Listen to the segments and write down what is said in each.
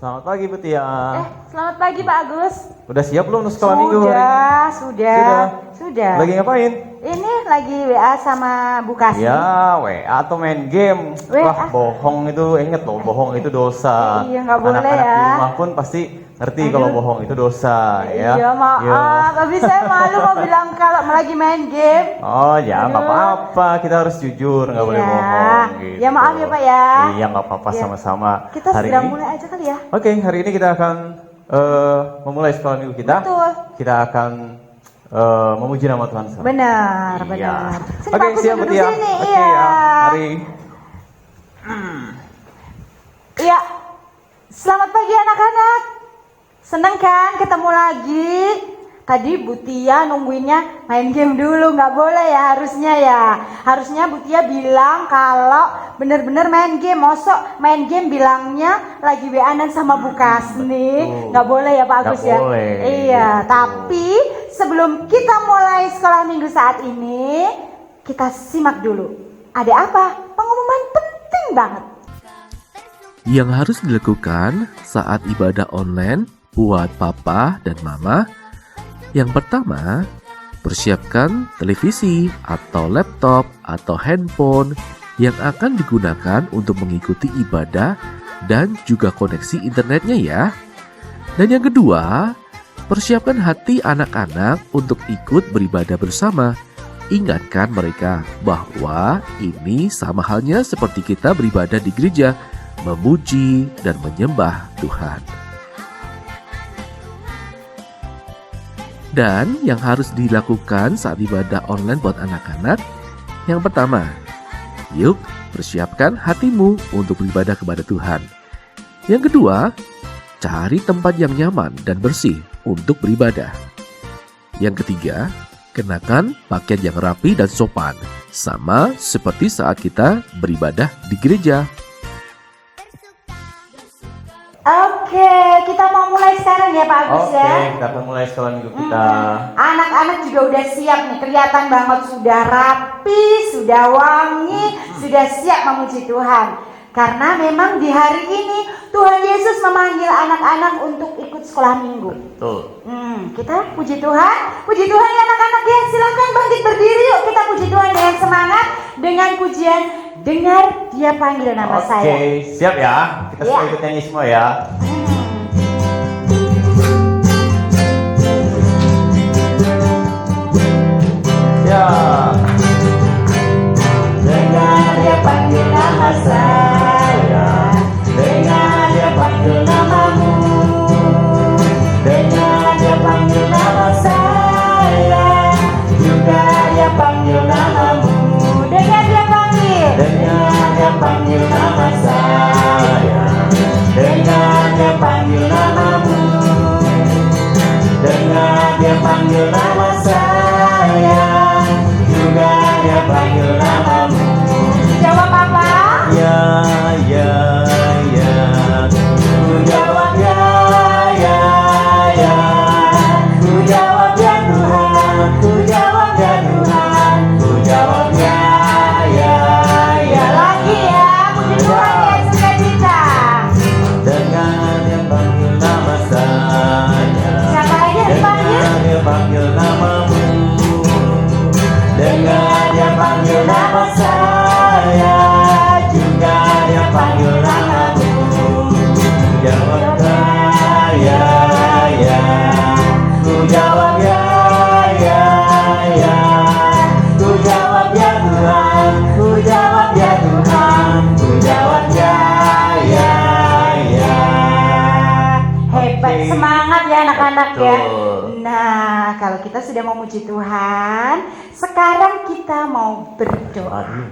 Selamat pagi Bu Tia. Selamat pagi Pak Agus. Udah siap belum untuk sekolah minggu hari ini? Sudah. Lagi ngapain? Ini lagi WA sama Bu Kasih. Ya, WA atau main game. WA. Wah, bohong itu, inget loh, bohong itu dosa. Iya, nggak boleh Anak-anak ya. di rumah pun pasti ngerti kalau bohong itu dosa ya. Iya, maaf. Tapi saya malu mau bilang kalau lagi main game. Oh ya, nggak apa-apa. Kita harus jujur, nggak boleh bohong. Gitu. Ya maaf ya Pak ya. Iya, nggak apa-apa, Ya. sama-sama. Kita hari segera ini. mulai aja kali ya. Oke, hari ini kita akan memulai sekolah minggu kita. Betul. Kita akan memuji nama Tuhan sama. Benar. Sini, Oke, Pak Agus, siap duduk Tia. sini. Oke, Iya. ya. Mari. Iya. Selamat pagi anak-anak. Seneng kan ketemu lagi? Tadi Bu Tia nungguinnya main game dulu, nggak boleh ya harusnya ya. Harusnya Bu Tia bilang kalau bener-bener main game. Mosok main game bilangnya lagi WA-an sama Bu Kasni. Nggak boleh ya Pak Agus ya? Boleh. Iya, tapi sebelum kita mulai sekolah minggu saat ini, kita simak dulu. Ada apa? Pengumuman penting banget. Yang harus dilakukan saat ibadah online buat papa dan mama. Yang pertama, persiapkan televisi atau laptop atau handphone yang akan digunakan untuk mengikuti ibadah dan juga koneksi internetnya ya. Dan yang kedua, persiapkan hati anak-anak untuk ikut beribadah bersama. Ingatkan mereka bahwa ini sama halnya seperti kita beribadah di gereja, memuji dan menyembah Tuhan. Dan yang harus dilakukan saat ibadah online buat anak-anak, yang pertama, yuk persiapkan hatimu untuk beribadah kepada Tuhan. Yang kedua, cari tempat yang nyaman dan bersih untuk beribadah. Yang ketiga, kenakan pakaian yang rapi dan sopan, sama seperti saat kita beribadah di gereja. Oke, kita mau mulai sekarang ya Pak Agus ya. Oke, kita akan mulai sekolah minggu kita. Anak-anak juga udah siap nih, kelihatan banget sudah rapi, sudah wangi, sudah siap memuji Tuhan. Karena memang di hari ini Tuhan Yesus memanggil anak-anak untuk ikut sekolah minggu. Betul. Kita puji Tuhan ya anak-anak ya. Silakan bangkit berdiri yuk, kita puji Tuhan dengan semangat, dengan pujian. Dengar Dia panggil nama saya. Oke, siap ya. Kita semua ikut nyanyi semua ya. Ya. Dengar Dia panggil nama saya. Dengar Dia panggil namamu. Dengar Dia panggil nama saya. Juga Dia panggil namamu. Dengar Dia panggil. Dengar Dia panggil nama saya. Dengar Dia panggil namamu. Dengar Dia panggil nama saya. Juga Dia panggil namamu. Jawab apa? Ya, ya, ya. Ku jawab ya, ya, ya. Ku jawab ya Tuhan. Ku jawab ya Tuhan. Ku jawab ya, ya, ya. Lagi ya, puji Tuhan ya sukacita. Dengar Dia panggil nama saya. Siapa lagi yang dipanggil? Dengar Dia panggil namamu. Dengar Dia panggil nama saya. Juga Dia panggil namamu. Jawab ya, ya. Ku jawab ya, ya, ya. Ku jawab ya Tuhan. Ku jawab ya Tuhan. Ku jawab ya, ya, ya. Hebat, Oke. semangat ya anak-anak ya. Betul. Nah, kalau kita sudah memuji Tuhan, sekarang kita mau berdoa.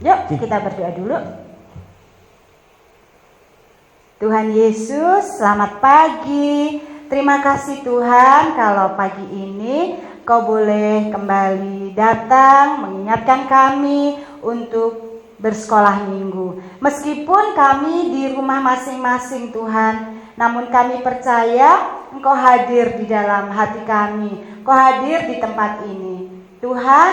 Yuk, kita berdoa dulu. Tuhan Yesus, selamat pagi. Terima kasih Tuhan kalau pagi ini Kau boleh kembali datang mengingatkan kami untuk bersekolah minggu. Meskipun kami di rumah masing-masing Tuhan, namun kami percaya Engkau hadir di dalam hati kami. Engkau hadir di tempat ini. Tuhan,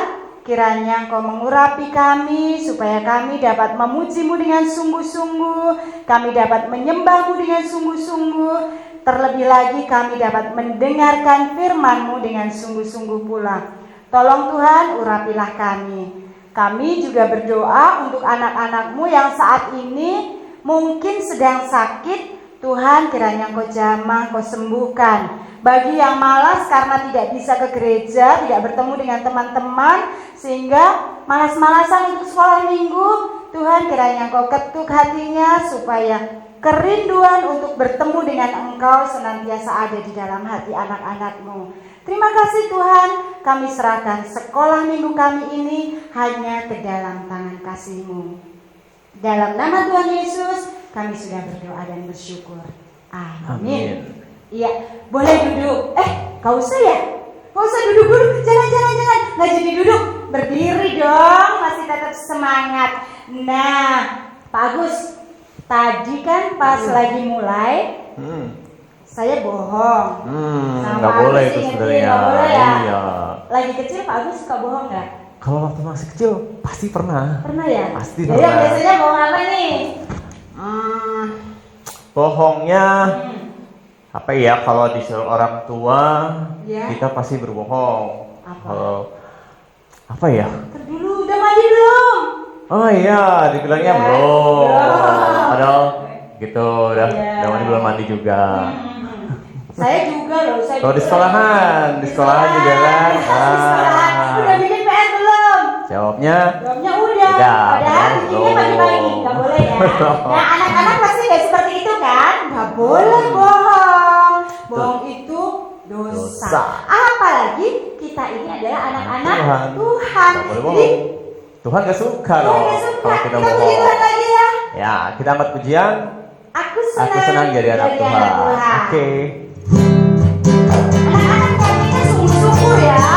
Kiranya Engkau mengurapi kami supaya kami dapat memuji-Mu dengan sungguh-sungguh, kami dapat menyembah-Mu dengan sungguh-sungguh, terlebih lagi kami dapat mendengarkan firman-Mu dengan sungguh-sungguh pula. Tolong Tuhan, urapilah kami. Kami juga berdoa untuk anak-anak-Mu yang saat ini mungkin sedang sakit. Tuhan, kiranya Engkau jamah, Engkau sembuhkan. Bagi yang malas karena tidak bisa ke gereja, tidak bertemu dengan teman-teman, sehingga malas-malasan untuk sekolah minggu, Tuhan kiranya Engkau ketuk hatinya supaya kerinduan untuk bertemu dengan Engkau senantiasa ada di dalam hati anak-anak-Mu. Terima kasih Tuhan, kami serahkan sekolah minggu kami ini hanya ke dalam tangan kasih-Mu. Dalam nama Tuhan Yesus, kami sudah berdoa dan bersyukur. Amin. Iya, boleh duduk. Gak usah ya? Gak usah duduk dulu. Jangan. Gak jadi duduk. Berdiri dong, masih tetap semangat. Nah, Pak Agus, tadi kan pas lagi mulai, saya bohong. Sama Nggak Pak boleh Agus, itu ingetin, sebenarnya. nggak boleh ya? Iya. Lagi kecil Pak Agus suka bohong nggak? Kalau waktu masih kecil pasti pernah. Pernah ya? Pasti Jadi pernah. biasanya bohong apa nih? Bohongnya apa ya? Kalau disuruh orang tua, Ya. kita pasti berbohong. Apa? Kalau apa ya? Ntar dulu, udah mandi belum? Oh iya, dibilangnya Ya. belum. Belum. Padahal gitu, udah Ya. mandi belum mandi juga. Saya juga loh. Saya Kalau di juga. sekolahan juga kan. Di sekolahan. Udah bikin PR belum? Jawabnya Jawabnya udah. Udah, Padahal belum. bikinnya pagi-pagi. Gak boleh ya. Belum. Nah, anak-anak pasti gak seperti itu kan? Gak boleh bohong. Bohong itu dosa. Dosa. Apalagi kita ini adalah anak-anak Tuhan. Nggak boleh bohong. Jadi, Tuhan gak suka Tuhan loh gak suka. kalau kita Kita puji bohong. Tuhan lagi ya. Ya, kita angkat pujian. Aku senang, Aku senang jadi anak Tuhan. Oke. Anak-anak nyanyinya sungguh-sungguh ya.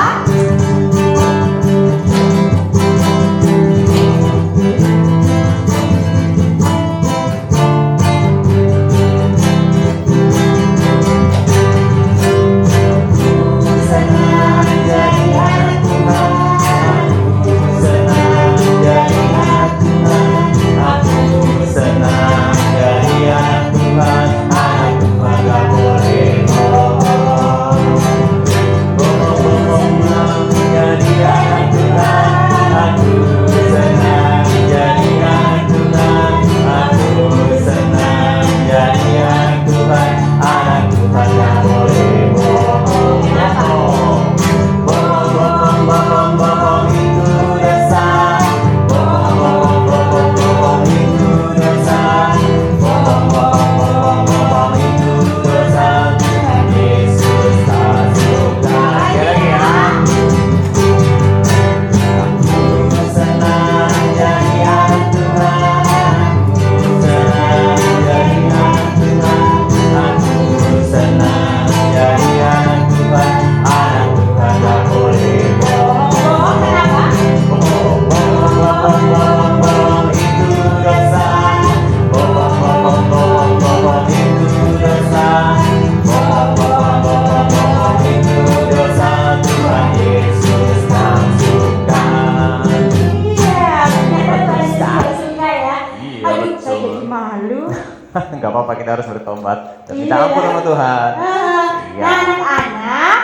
Gak apa-apa, kita harus bertobat dan minta Iya. ampun sama Tuhan. Iya. Nah, anak-anak,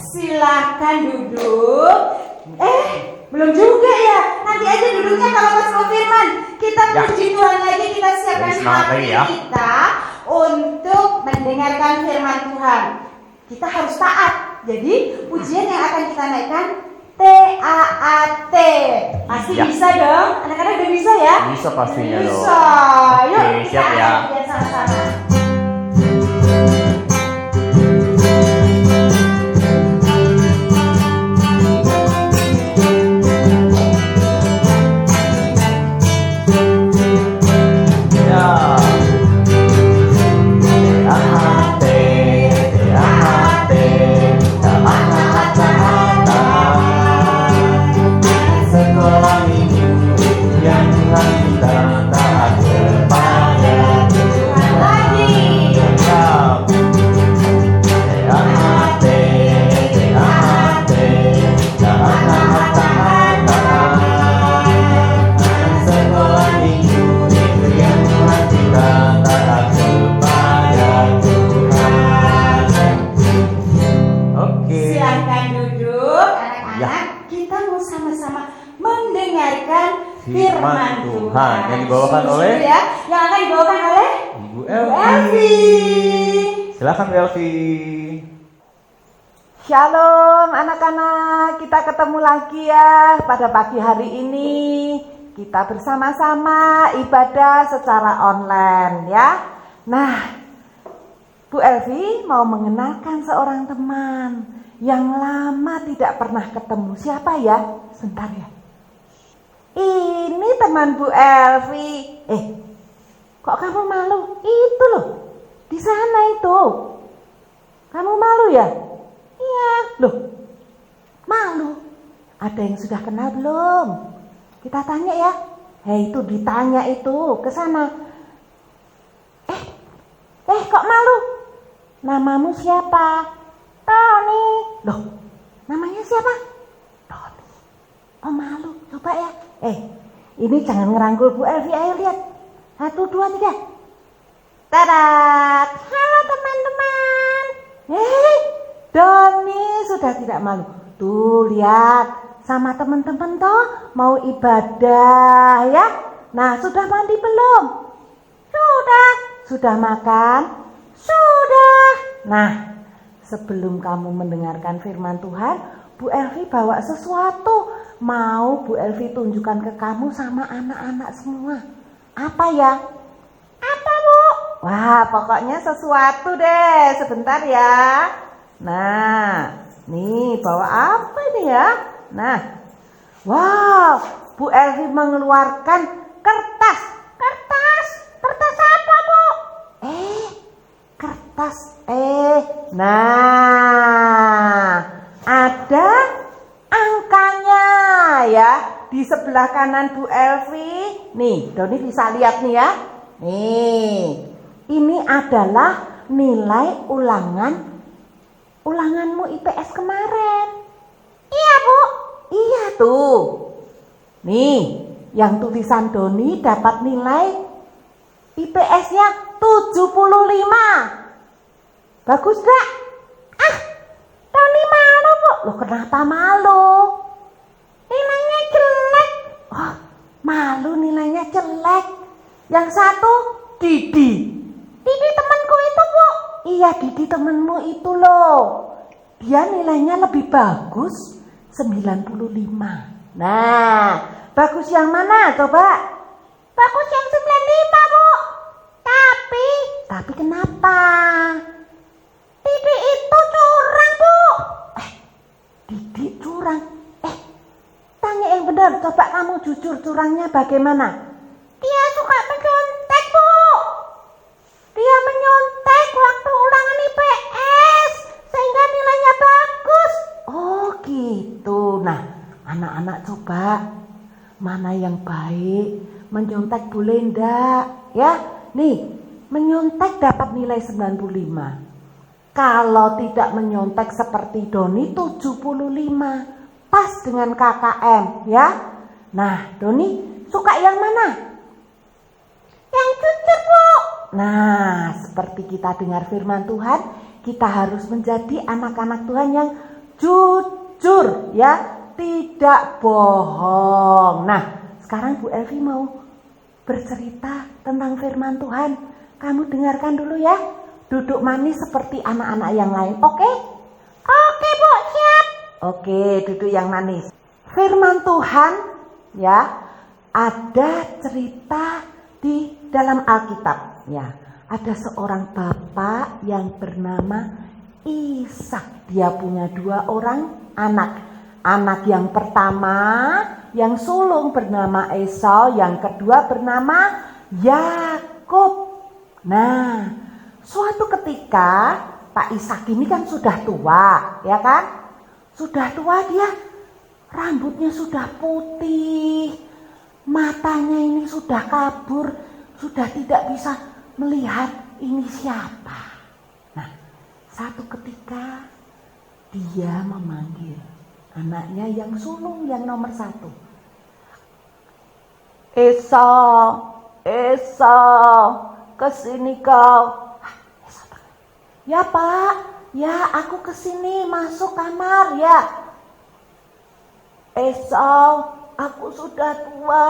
silahkan duduk. Belum juga ya. Nanti aja duduknya kalau pas mau firman. Kita Ya. puji Tuhan lagi, kita siapkan Jadi semangat hati lagi ya. kita untuk mendengarkan firman Tuhan. Kita harus taat. Jadi pujian yang akan kita naikkan TAAT. Pasti Ya. bisa dong. Anak-anak udah bisa ya? Bisa pastinya dong. Bisa. Yuk, Oke, kita siap ya. angkat pujian sama-sama. Lagi. kita mau sama-sama mendengarkan firman Tuhan yang dibawakan oleh yang akan dibawakan oleh Ibu Elvi. Elvi. Silakan Bu Elvi. Shalom anak-anak, kita ketemu lagi ya pada pagi hari ini. Kita bersama-sama ibadah secara online ya. Nah, Bu Elvi mau mengenalkan seorang teman yang lama tidak pernah ketemu. Siapa ya? Sebentar ya. Ini teman Bu Elvi. Kok kamu malu? Itu loh, di sana itu. Kamu malu ya? Iya, loh, malu. Ada yang sudah kenal belum? Kita tanya ya. Itu ditanya itu, ke sana. Kok malu? Namamu siapa? Tony. Loh, namanya siapa? Tony. Oh malu, coba ya. Ini jangan ngerangkul Bu Elvi, ayo lihat. 1, 2, 3. Tadat. Halo teman-teman. Doni sudah tidak malu. Tuh lihat, sama teman-teman toh mau ibadah ya. Nah, sudah mandi belum? Sudah. Sudah makan? Sudah. Nah, sebelum kamu mendengarkan firman Tuhan, Bu Elvi bawa sesuatu. Mau Bu Elvi tunjukkan ke kamu sama anak-anak semua. Apa ya? Apa Bu? Wah, pokoknya sesuatu deh. Sebentar ya. Nah, nih bawa apa ini ya? Nah, wow, Bu Elvi mengeluarkan kertas. Kertas apa Bu? Kertas. Nah, ada angkanya ya di sebelah kanan Bu Elvi. Nih, Doni bisa lihat nih ya. Nih, ini adalah nilai ulanganmu IPS kemarin. Iya Bu. Iya tuh. Nih, yang tulisan Doni dapat nilai IPS-nya 75. Bagus gak? Doni malu Bu. Loh kenapa malu? Nilainya jelek. Oh, malu nilainya jelek. Yang satu Didi. Didi temanku itu Bu. Iya, Didi temenmu itu loh. Dia nilainya lebih bagus, 95. Nah, bagus yang mana coba? Bagus yang 95 Bu. Tapi kenapa? Didi itu curang Bu. Didi curang. Tanya yang benar, coba kamu jujur curangnya bagaimana? Dia suka menyontek Bu. Dia menyontek waktu ulangan IPS sehingga nilainya bagus. Oh gitu. Nah, anak-anak coba mana yang baik? Menyontek boleh enggak? Ya, nih, menyontek dapat nilai 95. Kalau tidak menyontek seperti Doni 75. Pas dengan KKM, ya. Nah, Doni suka yang mana? Yang jujur Bu. Nah, seperti kita dengar firman Tuhan, kita harus menjadi anak-anak Tuhan yang jujur ya, tidak bohong. Nah, sekarang Bu Elvi mau bercerita tentang firman Tuhan. Kamu dengarkan dulu ya. Duduk manis seperti anak-anak yang lain. Oke? Oke Bu, siap. Oke, duduk yang manis. Firman Tuhan ya, ada cerita di dalam Alkitab ya. Ada seorang bapak yang bernama Ishak. Dia punya 2 orang anak. Anak yang pertama yang sulung bernama Esau, yang kedua bernama Yakub. Nah, suatu ketika Pak Ishak ini kan sudah tua, ya kan? Sudah tua dia, rambutnya sudah putih, matanya ini sudah kabur, sudah tidak bisa melihat ini siapa. Nah, satu ketika dia memanggil anaknya yang sulung yang nomor 1. Esau, kesini kau. Ya Pak, ya aku kesini masuk kamar ya. Esau, aku sudah tua,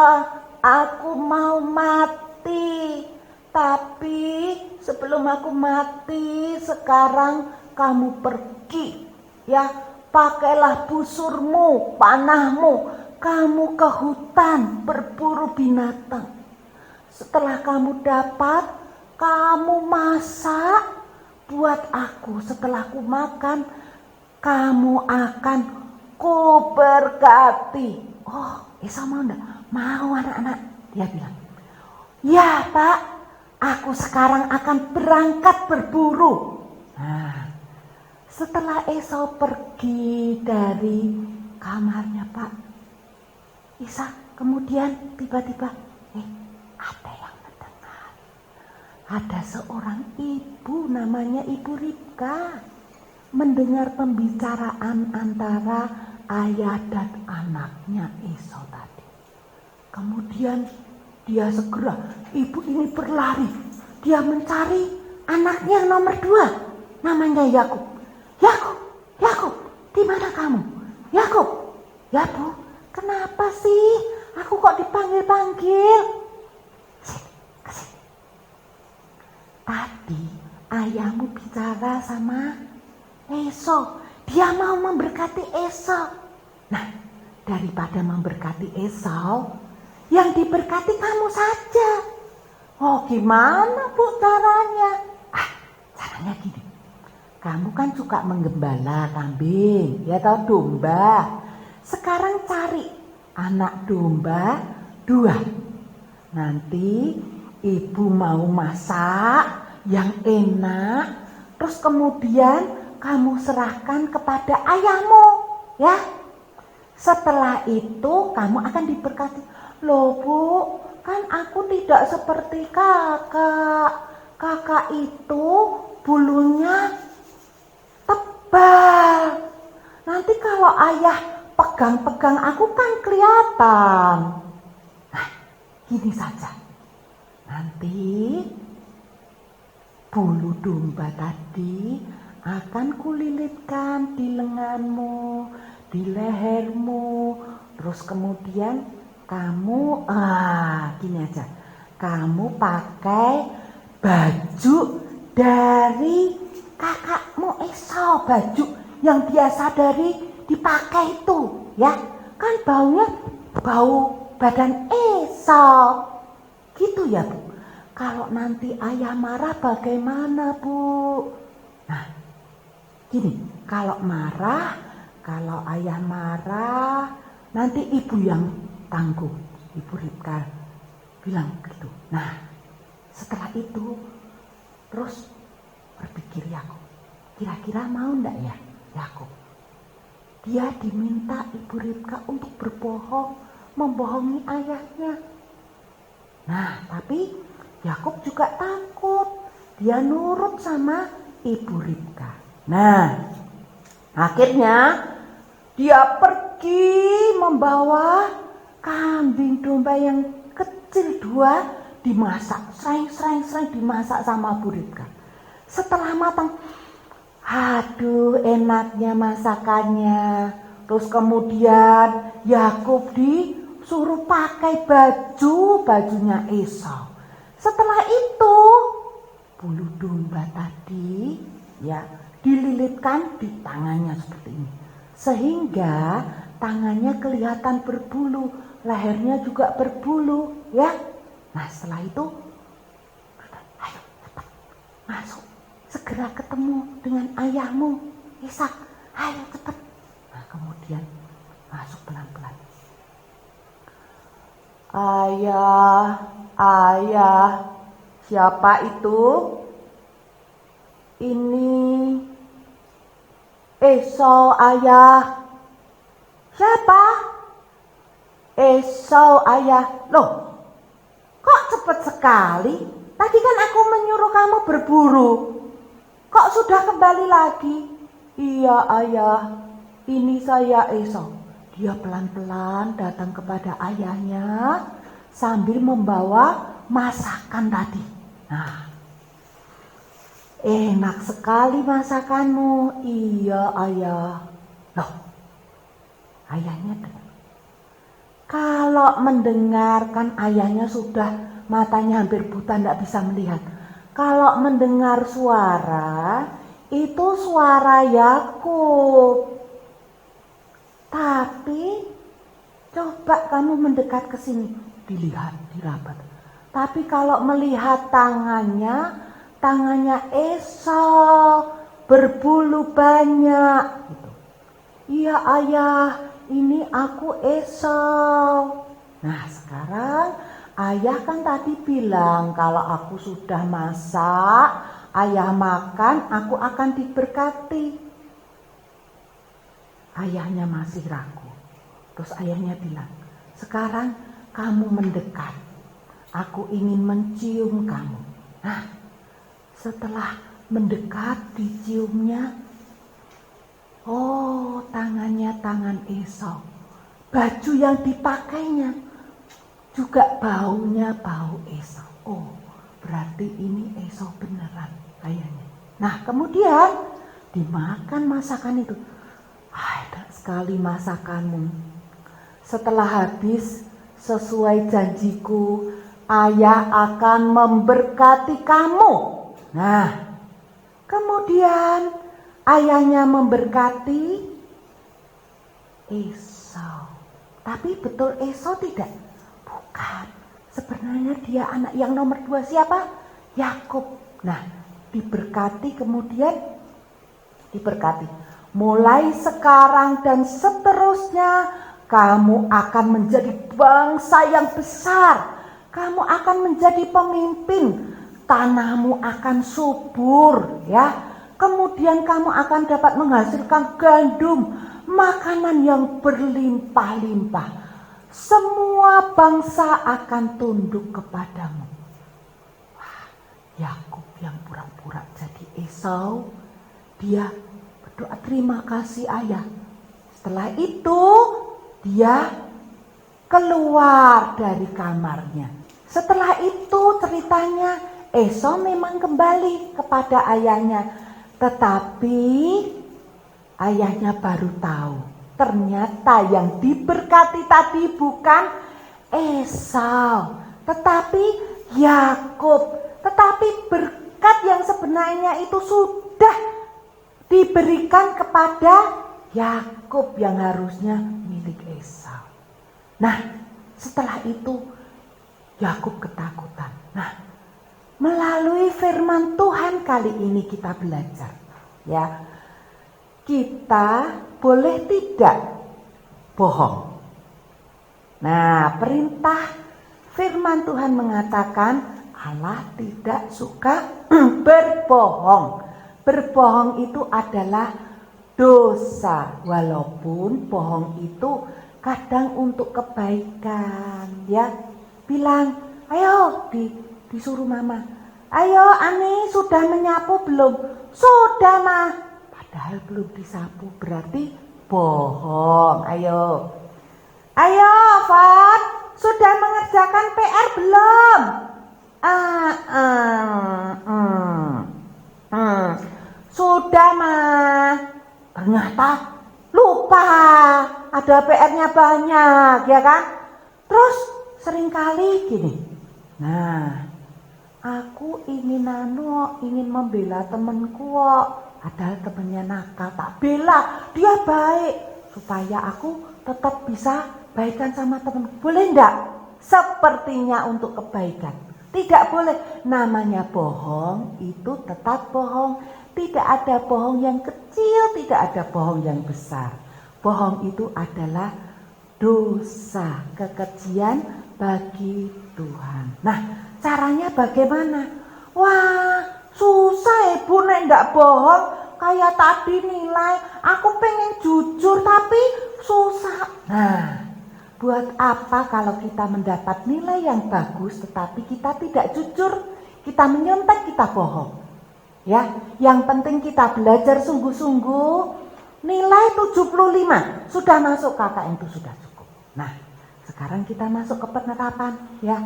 aku mau mati. Tapi sebelum aku mati, sekarang kamu pergi. Ya, pakailah busurmu, panahmu, kamu ke hutan berburu binatang. Setelah kamu dapat, kamu masak buat aku. Setelah aku makan, kamu akan kuberkati. Oh, Esau mau enggak? Mau anak-anak. Dia bilang, ya Pak, aku sekarang akan berangkat berburu. Nah, setelah Esau pergi dari kamarnya Pak Ishak, kemudian tiba-tiba, ada yang mendengar. Ada seorang ibu namanya Ibu Ribka mendengar pembicaraan antara ayah dan anaknya Esau tadi. Kemudian dia segera, ibu ini berlari. Dia mencari anaknya yang nomor 2, namanya Yakub. Yakub, di mana kamu? Yakub, ya Bu, kenapa sih aku kok dipanggil-panggil? Kesini. Tadi ayahmu bicara sama Esau. Dia mau memberkati Esau. Nah, daripada memberkati Esau, yang diberkati kamu saja. Oh, gimana Bu caranya? Caranya gini. Kamu kan suka menggembala kambing, ya tahu domba. Sekarang cari anak domba 2. Nanti ibu mau masak yang enak, terus kemudian kamu serahkan kepada ayahmu, ya. Setelah itu kamu akan diberkati. Loh Bu, kan aku tidak seperti kakak. Kakak itu bulunya tebal. Nanti kalau ayah pegang-pegang aku kan kelihatan. Nah, gini saja. Nanti bulu domba tadi akan kulilitkan di lenganmu, di lehermu, terus kemudian kamu, gini aja, kamu pakai baju dari kakakmu Esau, baju yang biasa dipakai itu, ya, kan baunya bau badan Esau, gitu ya Bu. Kalau nanti ayah marah bagaimana Bu? Nah, gini, kalau ayah marah, nanti ibu yang tanggung. Ibu Ribka bilang gitu. Nah, setelah itu terus berpikir Yakub, kira-kira mau enggak ya Yakub? Dia diminta Ibu Ribka untuk berbohong, membohongi ayahnya. Nah, tapi Yakub juga takut. Dia nurut sama Ibu Ribka. Nah, akhirnya dia pergi membawa kambing domba yang kecil 2, dimasak, sering dimasak sama Bu Ribka. Setelah matang, aduh enaknya masakannya. Terus kemudian Yakub disuruh pakai bajunya Esau. Setelah itu bulu domba tadi ya dililitkan di tangannya seperti ini, sehingga tangannya kelihatan berbulu, lehernya juga berbulu, ya. Nah, setelah itu ayo cepat masuk, segera ketemu dengan ayahmu Ishak, ayo cepat. Nah, kemudian masuk pelan-pelan. Ayah, siapa itu? Ini Esau, ayah. Siapa? Esau, ayah. Loh, kok cepat sekali? Tadi kan aku menyuruh kamu berburu. Kok sudah kembali lagi? Iya, ayah. Ini saya Esau. Dia pelan-pelan datang kepada ayahnya sambil membawa masakan tadi. Nah, enak sekali masakanmu. Iya, ayah. Loh, ayahnya kalau mendengarkan ayahnya sudah matanya hampir buta, tidak bisa melihat. Kalau mendengar suara, itu suara Yakub. Tapi coba kamu mendekat ke sini, dilihat, dirapat. Tapi kalau melihat tangannya Esau berbulu banyak. Gitu. Iya ayah, ini aku Esau. Nah sekarang ayah kan tadi bilang kalau aku sudah masak, ayah makan, aku akan diberkati. Ayahnya masih ragu. Terus ayahnya bilang, sekarang kamu mendekat. Aku ingin mencium kamu. Nah, setelah mendekat diciumnya, oh tangannya tangan Esau. Baju yang dipakainya juga baunya bau Esau. Oh, berarti ini Esau beneran kayaknya. Nah, kemudian dimakan masakan itu. Enak sekali masakanmu. Setelah habis sesuai janjiku, ayah akan memberkati kamu. Nah, kemudian ayahnya memberkati Esau. Tapi betul Esau tidak? Bukan. Sebenarnya dia anak yang nomor 2 siapa? Yakub. Nah, diberkati kemudian diberkati. Mulai sekarang dan seterusnya kamu akan menjadi bangsa yang besar. Kamu akan menjadi pemimpin. Tanahmu akan subur, ya. Kemudian kamu akan dapat menghasilkan gandum, makanan yang berlimpah-limpah. Semua bangsa akan tunduk kepadamu. Wah, Yakub yang pura-pura jadi Esau, dia berdoa terima kasih ayah. Setelah itu dia keluar dari kamarnya. Setelah itu ceritanya Esau memang kembali kepada ayahnya. Tetapi ayahnya baru tahu ternyata yang diberkati tadi bukan Esau, tetapi Yakub. Tetapi berkat yang sebenarnya itu sudah diberikan kepada Yakub yang harusnya milik Esau. Nah, setelah itu Yakub ketakutan. Nah, melalui firman Tuhan kali ini kita belajar, ya. Kita boleh tidak bohong. Nah, perintah firman Tuhan mengatakan Allah tidak suka berbohong. Berbohong itu adalah dosa, walaupun bohong itu kadang untuk kebaikan, ya. Bilang, ayo disuruh mama, ayo Ani sudah menyapu belum? Sudah mah. Padahal belum disapu, berarti bohong. Ayo Fat, sudah mengerjakan PR belum? Sudah mah. Ternyata lupa, ada PR-nya banyak, ya kan? Terus seringkali gini. Nah, aku ingin membela temanku kok. Padahal temannya nakal, tak bela, dia baik. Supaya aku tetap bisa baikan sama teman. Boleh enggak? Sepertinya untuk kebaikan. Tidak boleh. Namanya bohong itu tetap bohong. Tidak ada bohong yang kecil, tidak ada bohong yang besar. Bohong itu adalah dosa, kekejian bagi Tuhan. Nah, caranya bagaimana? Wah, susah ibu nek ndak bohong. Kayak tadi nilai, aku pengen jujur tapi susah. Nah, buat apa kalau kita mendapat nilai yang bagus tetapi kita tidak jujur, kita menyontek, kita bohong. Ya, yang penting kita belajar sungguh-sungguh. Nilai 75 sudah masuk KKN itu sudah cukup. Nah, sekarang kita masuk ke penerapan, ya.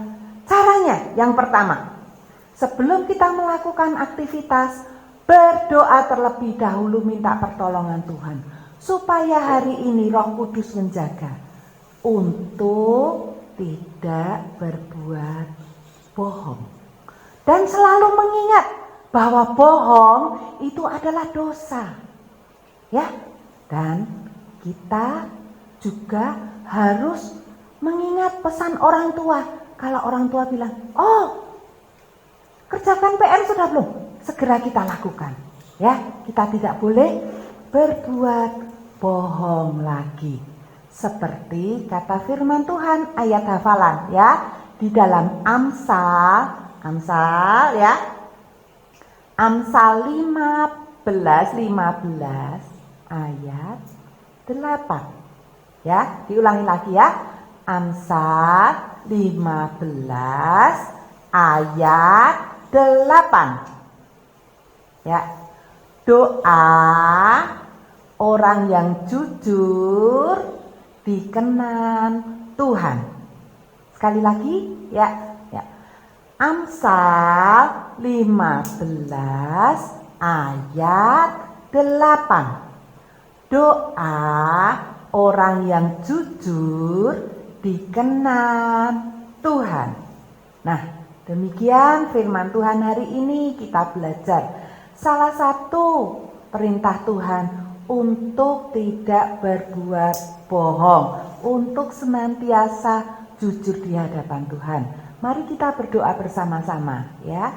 Caranya yang pertama, sebelum kita melakukan aktivitas, berdoa terlebih dahulu minta pertolongan Tuhan supaya hari ini Roh Kudus menjaga untuk tidak berbuat bohong. Dan selalu mengingat bahwa bohong itu adalah dosa. Ya. Dan kita juga harus mengingat pesan orang tua. Kalau orang tua bilang, "Oh, kerjakan PR sudah belum?" Segera kita lakukan. Ya, kita tidak boleh berbuat bohong lagi. Seperti kata firman Tuhan ayat hafalan ya di dalam Amsal ya. Amsal 15 ayat 8. Ya, diulangi lagi ya. Amsal 15 ayat 8. Ya. Doa orang yang jujur dikenan Tuhan. Sekali lagi ya. Amsal 15 ayat 8. Doa orang yang jujur dikenan Tuhan. Nah, demikian firman Tuhan hari ini kita belajar. Salah satu perintah Tuhan untuk tidak berbuat bohong, untuk senantiasa jujur di hadapan Tuhan. Mari kita berdoa bersama-sama ya.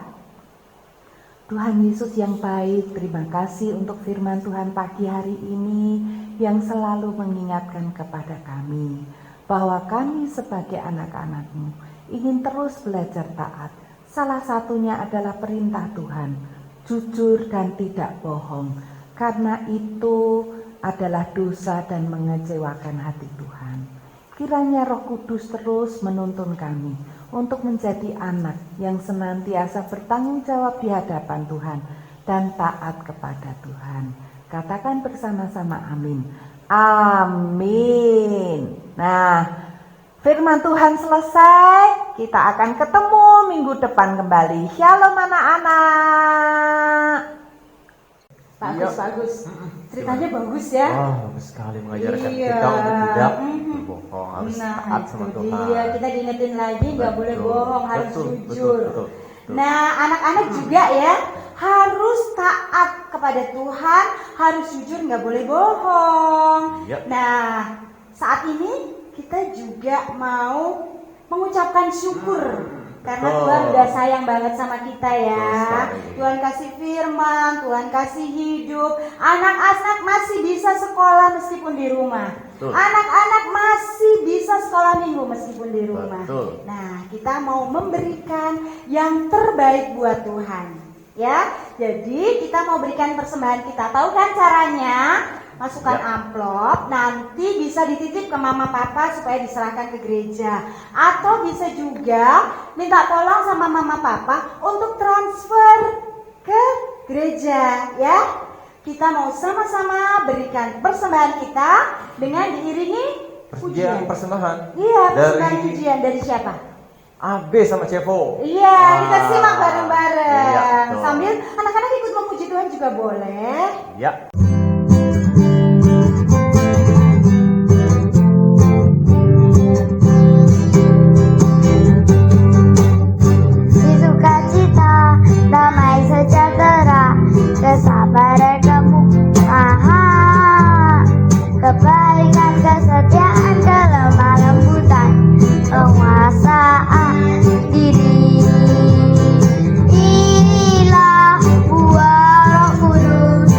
Tuhan Yesus yang baik, terima kasih untuk firman Tuhan pagi hari ini yang selalu mengingatkan kepada kami bahwa kami sebagai anak-anak-Mu ingin terus belajar taat. Salah satunya adalah perintah Tuhan, jujur dan tidak bohong, karena itu adalah dosa dan mengecewakan hati Tuhan. Kiranya Roh Kudus terus menuntun kami untuk menjadi anak yang senantiasa bertanggung jawab di hadapan Tuhan dan taat kepada Tuhan. Katakan bersama-sama amin. Amin. Nah, firman Tuhan selesai. Kita akan ketemu minggu depan kembali. Shalom anak-anak. Bagus. Ceritanya bagus ya. Bagus sekali mengajarkan Iya. kita untuk tidak berbohong, harus taat sama itu Tuhan. dia. Kita diingetin lagi nggak boleh Betul. bohong, harus Betul, jujur. betul. Nah, anak-anak juga ya harus taat kepada Tuhan, harus jujur, nggak boleh bohong. Iya. Nah, saat ini kita juga mau mengucapkan syukur. Karena Betul. Tuhan udah sayang banget sama kita ya. Betul sekali. Tuhan kasih firman, Tuhan kasih hidup. Anak-anak masih bisa sekolah meskipun di rumah. Betul. Anak-anak masih bisa sekolah minggu meskipun di rumah. Betul. Nah, kita mau memberikan yang terbaik buat Tuhan. Ya, jadi kita mau berikan persembahan kita. Tahu kan caranya? Masukkan Ya. amplop, nanti bisa dititip ke mama papa supaya diserahkan ke gereja. Atau bisa juga minta tolong sama mama papa untuk transfer ke gereja ya. Kita mau sama-sama berikan persembahan kita dengan diiringi pujian. Persembahan Iya, persembahan dari pujian dari siapa? AB sama Cevo. Iya, kita simak bareng-bareng. Iya, betul. Sambil anak-anak ikut memuji Tuhan juga boleh. Ya. Di sukacita, damai sejahtera, kesabaran kemuliaan, kebaikan, kesetiaan, kelemah lembutan, penguasaan diri. Inilah buah Roh Kudus.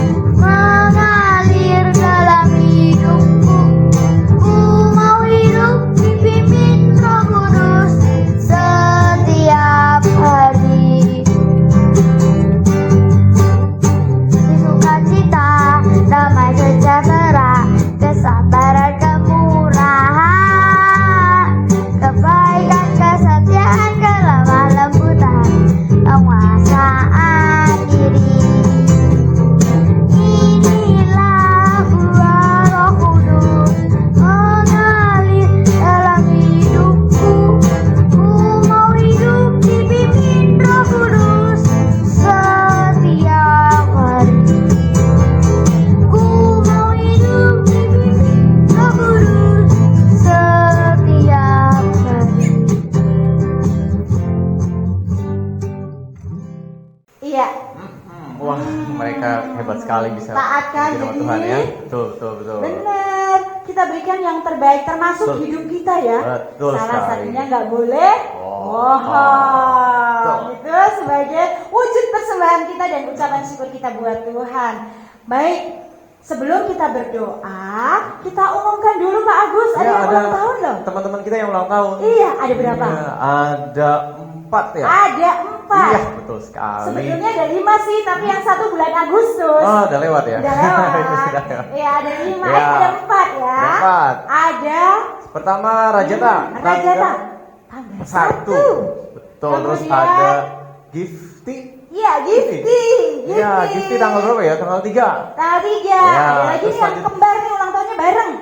sekali bisa taat kan, dibikin sama jadi Tuhan ya. Betul, betul, betul. benar, kita berikan yang terbaik termasuk Betul. hidup kita ya. Betul Salah sekali. satunya nggak boleh bohong. Betul. Itu sebagai wujud persembahan kita dan ucapan syukur kita buat Tuhan. Baik, sebelum kita berdoa, kita umumkan dulu Pak Agus, ada Ya, yang ulang tahun loh. teman-teman kita yang ulang tahun. Iya, ada berapa? Iya, ada 4 ya. Ada 4. Iya, betul sekali. Sebetulnya ada 5 sih, tapi yang satu bulan Agustus. Oh, udah lewat ya. Udah lewat. Sudah lewat. Iya, ada 5. Ya. Ada 4 ya. Ada 4. Ada Pertama Rajata, Rajata. Tanggal 1. Betul, terus Kemudian- ada Gifty. Iya, Gifty. Iya, Gifty tanggal berapa ya? Tanggal 3. Tanggal 3. Ya, Ada lagi terus nih yang lanjut. kembar nih ulang tahunnya bareng.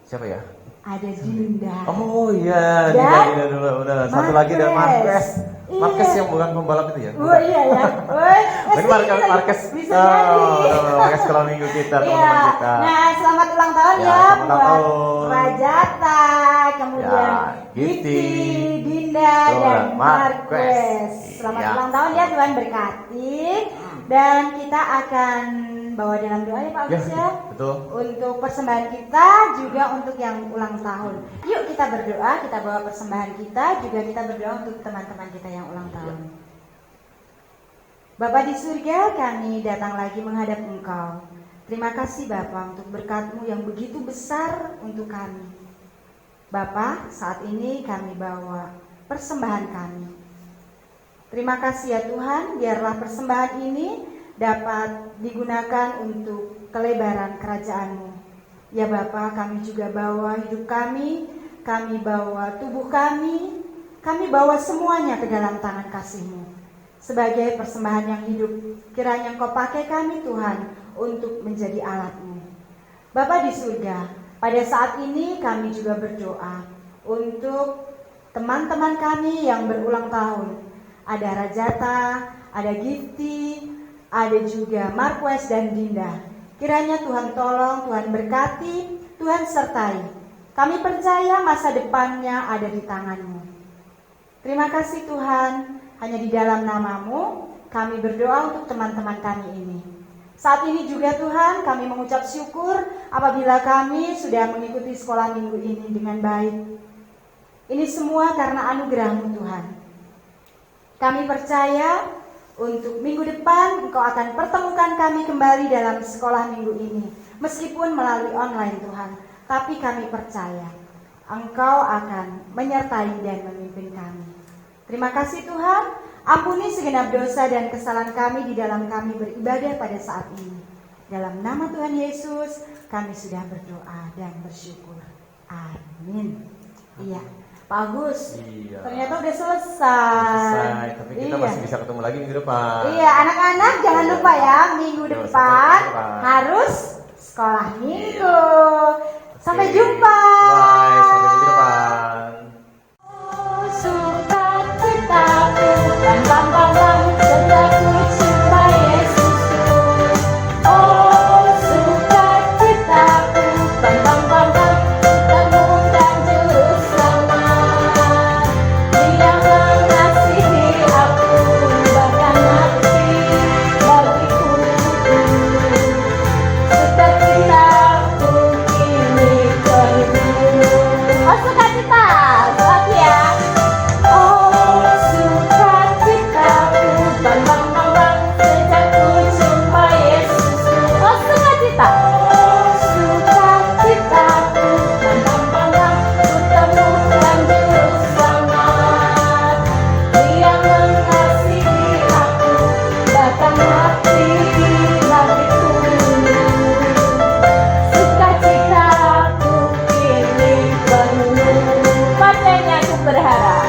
Siapa ya? Ada Dinda. Oh iya, Dan Dinda dulu udah. Satu lagi ada Marquez. Iya. Marquez yang bukan pembalap itu ya? Oh iya ya. Woi, Tapi Marquez, bisa jadi. Marquez kalau minggu kita, Iya. teman-teman kita. Nah, selamat ulang tahun Ya, ya, selamat ulang buat tahun. Rajata, kemudian Ya, Gifty, Dinda Tuh, dan Marquez. Marquez. Selamat Iya. ulang tahun ya, Tuhan berkati. Dan kita akan bawa dalam doa ya Pak Ya, Agus ya. betul. Untuk persembahan kita juga untuk yang ulang tahun. Yuk kita berdoa, kita bawa persembahan kita, juga kita berdoa untuk teman-teman kita yang ulang tahun. Bapa di surga, kami datang lagi menghadap Engkau. Terima kasih Bapa untuk berkat-Mu yang begitu besar untuk kami. Bapa, saat ini kami bawa persembahan kami. Terima kasih ya Tuhan, biarlah persembahan ini dapat digunakan untuk kelebaran kerajaan-Mu. Ya Bapa, kami juga bawa hidup kami bawa tubuh kami bawa semuanya ke dalam tangan kasih-Mu. Sebagai persembahan yang hidup, kiranya Engkau pakai kami Tuhan untuk menjadi alat-Mu. Bapa di surga, pada saat ini kami juga berdoa untuk teman-teman kami yang berulang tahun. Ada Rajata, ada Gifty, ada juga Marquez dan Dinda. Kiranya Tuhan tolong, Tuhan berkati, Tuhan sertai. Kami percaya masa depannya ada di tangan-Mu. Terima kasih Tuhan, hanya di dalam nama-Mu kami berdoa untuk teman-teman kami ini. Saat ini juga Tuhan kami mengucap syukur apabila kami sudah mengikuti sekolah minggu ini dengan baik. Ini semua karena anugerah-Mu Tuhan. Kami percaya untuk minggu depan Engkau akan pertemukan kami kembali dalam sekolah minggu ini. Meskipun melalui online Tuhan, tapi kami percaya Engkau akan menyertai dan memimpin kami. Terima kasih Tuhan, ampuni segenap dosa dan kesalahan kami di dalam kami beribadah pada saat ini. Dalam nama Tuhan Yesus, kami sudah berdoa dan bersyukur. Amin. Iya. Pak Agus, Iya. ternyata udah selesai. Tapi kita masih bisa ketemu lagi minggu depan. Iya, anak-anak jangan lupa ya, minggu Iya, depan sampai depan. harus sekolah minggu. Sampai Oke. jumpa. Bye, sampai minggu depan. Sukacitaku, bam bam bam bam, setiaku cinta Yesusku. Oh, sukacitaku, bam bam bam bam, bertemu dan juru selamat. Dia mengasihi aku, bahkan mati bagiku. Sukacitaku kini penuh. Oh, sukacita, lagi ya. Oh, sukacitaku, bam bam bam bam, sejak ku jumpa Yesusku. Oh, sukacita. Oh, sukacitaku, bam bam bam bam, ku temukan juru selamat. Dia mengasihi aku, bahkan mati bagiku. Sukacitaku kini penuh. Padanya aku berharap.